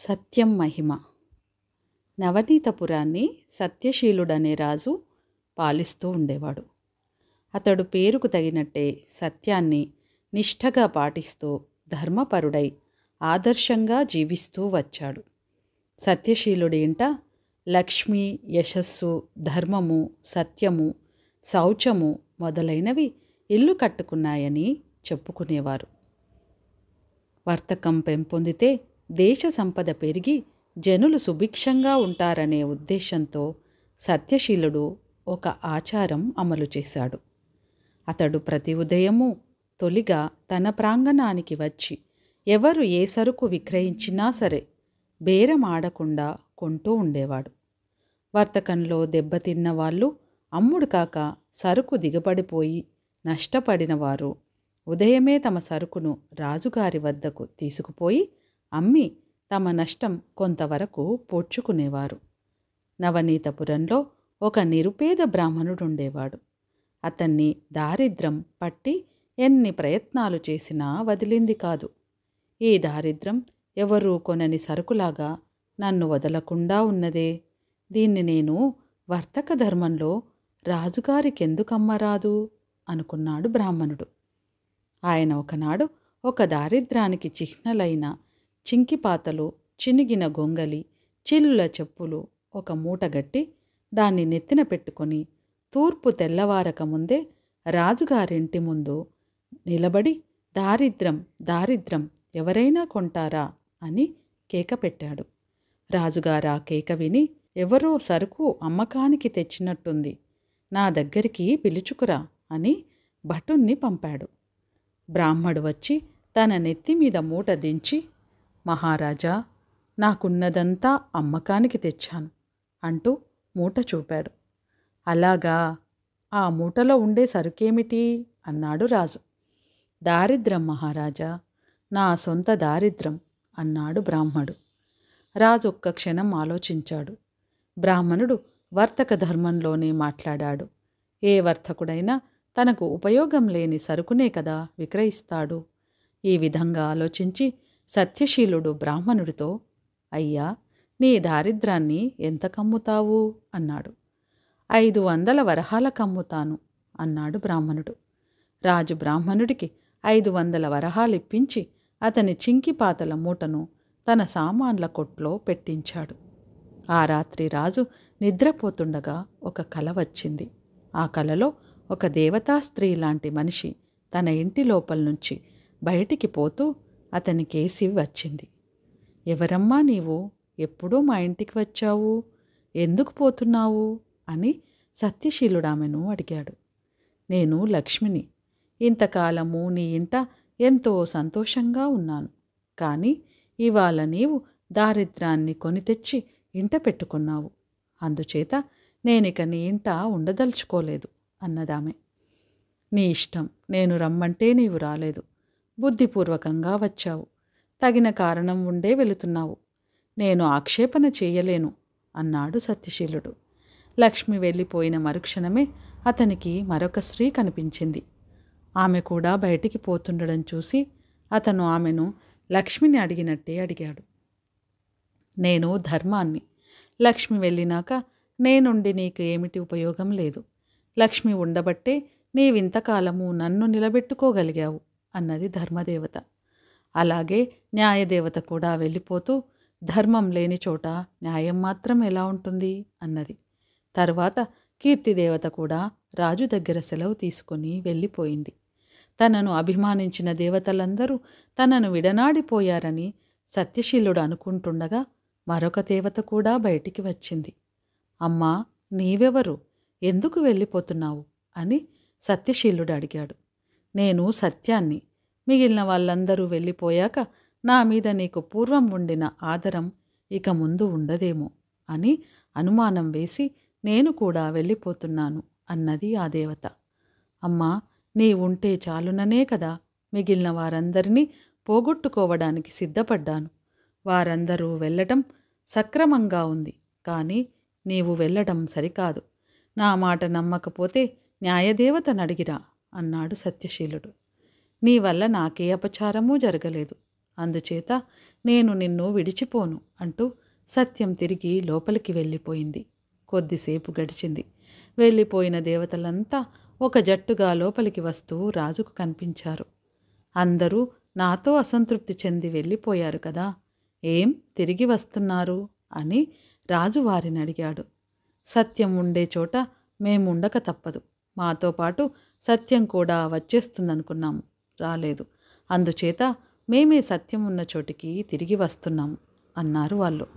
సత్యం మహిమ. నవనీతపురాన్ని సత్యశీలుడనే రాజు పాలిస్తూ ఉండేవాడు. అతడు పేరుకు తగినట్టే సత్యాన్ని నిష్ఠగా పాటిస్తూ ధర్మపరుడై ఆదర్శంగా జీవిస్తూ వచ్చాడు. సత్యశీలుడి ఇంట లక్ష్మి, యశస్సు, ధర్మము, సత్యము, శౌచము మొదలైనవి ఇల్లు కట్టుకున్నాయని చెప్పుకునేవారు. వర్తకం పెంపొందితే దేశ సంపద పెరిగి జనులు సుభిక్షంగా ఉంటారనే ఉద్దేశంతో సత్యశీలుడు ఒక ఆచారం అమలు చేశాడు. అతడు ప్రతి ఉదయము తొలిగా తన ప్రాంగణానికి వచ్చి ఎవరు ఏ సరుకు విక్రయించినా సరే బేరం ఆడకుండా కొంటూ ఉండేవాడు. వర్తకంలో దెబ్బతిన్న వాళ్ళు, అమ్ముడు కాక సరుకు దిగబడిపోయి నష్టపడిన వారు ఉదయమే తమ సరుకును రాజుగారి వద్దకు తీసుకుపోయి అమ్మి తమ నష్టం కొంతవరకు పూడ్చుకునేవారు. నవనీతపురంలో ఒక నిరుపేద బ్రాహ్మణుడుండేవాడు. అతన్ని దారిద్ర్యం పట్టి ఎన్ని ప్రయత్నాలు చేసినా వదిలింది కాదు. ఈ దారిద్ర్యం ఎవరూ కొనని సరుకులాగా నన్ను వదలకుండా ఉన్నదే, దీన్ని నేను వర్తక ధర్మంలో రాజుగారికెందుకమ్మరాదు అనుకున్నాడు బ్రాహ్మణుడు. ఆయన ఒకనాడు ఒక దారిద్ర్యానికి చిహ్నలైన చింకిపాతలు, చినిగిన గొంగలి, చిల్లుల చెప్పులు ఒక మూటగట్టి దాన్ని నెత్తిన పెట్టుకొని తూర్పు తెల్లవారక ముందే రాజుగారింటి ముందు నిలబడి దారిద్ర్యం దారిద్ర్యం ఎవరైనా కొంటారా అని కేక పెట్టాడు. రాజుగారా కేక విని, ఎవరో సరుకు అమ్మకానికి తెచ్చినట్టుంది, నా దగ్గరికి పిలుచుకురా అని భటుణ్ణి పంపాడు. బ్రాహ్మడు వచ్చి తన నెత్తిమీద మూట దించి, మహారాజా, నాకున్నదంతా అమ్మకానికి తెచ్చాను అంటూ మూట చూపాడు. అలాగా, ఆ మూటలో ఉండే సరుకేమిటి అన్నాడు రాజు. దారిద్ర్యం మహారాజా, నా సొంత దారిద్ర్యం అన్నాడు బ్రాహ్మడు. రాజు ఒక్క క్షణం ఆలోచించాడు. బ్రాహ్మణుడు వర్తక ధర్మంలోనే మాట్లాడాడు. ఏ వర్తకుడైనా తనకు ఉపయోగం లేని సరుకునే కదా విక్రయిస్తాడు. ఈ విధంగా ఆలోచించి సత్యశీలుడు బ్రాహ్మణుడితో, అయ్యా, నీ దారిద్రాన్ని ఎంత కమ్ముతావు అన్నాడు. 500 వరహాల కమ్ముతాను అన్నాడు బ్రాహ్మణుడు. రాజు బ్రాహ్మణుడికి 500 వరహాలిప్పించి అతని చింకిపాతల మూటను తన సామాన్ల కొట్లో పెట్టించాడు. ఆ రాత్రి రాజు నిద్రపోతుండగా ఒక కల వచ్చింది. ఆ కలలో ఒక దేవతా స్త్రీ లాంటి మనిషి తన ఇంటి లోపల నుంచి బయటికి పోతూ అతనికేసి వచ్చింది. ఎవరమ్మా నీవు, ఎప్పుడూ మా ఇంటికి వచ్చావు, ఎందుకు పోతున్నావు అని సత్యశీలుడామెను అడిగాడు. నేను లక్ష్మిని, ఇంతకాలము నీ ఇంట ఎంతో సంతోషంగా ఉన్నాను. కానీ ఇవాళ నీవు దారిద్రాన్ని కొని తెచ్చి ఇంట పెట్టుకున్నావు. అందుచేత నేనిక నీ ఇంట ఉండదలుచుకోలేదు అన్నదామె. నీ ఇష్టం, నేను రమ్మంటే నీవు రాలేదు, బుద్ధిపూర్వకంగా వచ్చావు, తగిన కారణం ఉండే వెళుతున్నావు, నేను ఆక్షేపణ చేయలేను అన్నాడు సత్యశీలుడు. లక్ష్మి వెళ్ళిపోయిన మరుక్షణమే అతనికి మరొక స్త్రీ కనిపించింది. ఆమె కూడా బయటికి పోతుండడం చూసి అతను ఆమెను లక్ష్మిని అడిగినట్టే అడిగాడు. నేను ధర్మాన్ని, లక్ష్మి వెళ్ళినాక నేనుండి నీకు ఏమిటి ఉపయోగం లేదు, లక్ష్మి ఉండబట్టే నీవింతకాలము నన్ను నిలబెట్టుకోగలిగావు అన్నది ధర్మదేవత. అలాగే న్యాయదేవత కూడా వెళ్ళిపోతూ ధర్మం లేని చోట న్యాయం మాత్రం ఎలా ఉంటుంది అన్నది. తరువాత కీర్తిదేవత కూడా రాజు దగ్గర సెలవు తీసుకుని వెళ్ళిపోయింది. తనను అభిమానించిన దేవతలందరూ తనను విడనాడిపోయారని సత్యశీలుడు అనుకుంటుండగా మరొక దేవత కూడా బయటికి వచ్చింది. అమ్మా, నీవెవరు, ఎందుకు వెళ్ళిపోతున్నావు అని సత్యశీలుడు అడిగాడు. నేను సత్యాన్ని, మిగిలిన వాళ్ళందరూ వెళ్ళిపోయాక నా మీద నీకు పూర్వం ఉండిన ఆదరం ఇక ముందు ఉండదేమో అని అనుమానం వేసి నేను కూడా వెళ్ళిపోతున్నాను అన్నది ఆ దేవత. అమ్మా, నీ ఉంటే చాలుననే కదా మిగిలిన వారందరినీ పోగొట్టుకోవడానికి సిద్ధపడ్డాను. వారందరూ వెళ్ళటం సక్రమంగా ఉంది, కానీ నీవు వెళ్ళడం సరికాదు. నా మాట నమ్మకపోతే న్యాయదేవతనడిగిరా అన్నాడు సత్యశీలుడు. నీ వల్ల నాకే అపచారమూ జరగలేదు, అందుచేత నేను నిన్ను విడిచిపోను అంటూ సత్యం తిరిగి లోపలికి వెళ్ళిపోయింది. కొద్దిసేపు గడిచింది. వెళ్ళిపోయిన దేవతలంతా ఒక జట్టుగా లోపలికి వస్తూ రాజుకు కనిపించారు. అందరూ నాతో అసంతృప్తి చెంది వెళ్ళిపోయారు కదా, ఏం తిరిగి వస్తున్నారు అని రాజు వారిని అడిగాడు. సత్యం ఉండే చోట మేముండక తప్పదు. మాతో పాటు సత్యం కూడా వచ్చేస్తుందనుకున్నాము, రాలేదు. అందుచేత మేమే సత్యం ఉన్న చోటికి తిరిగి వస్తున్నాము అన్నారు వాళ్ళు.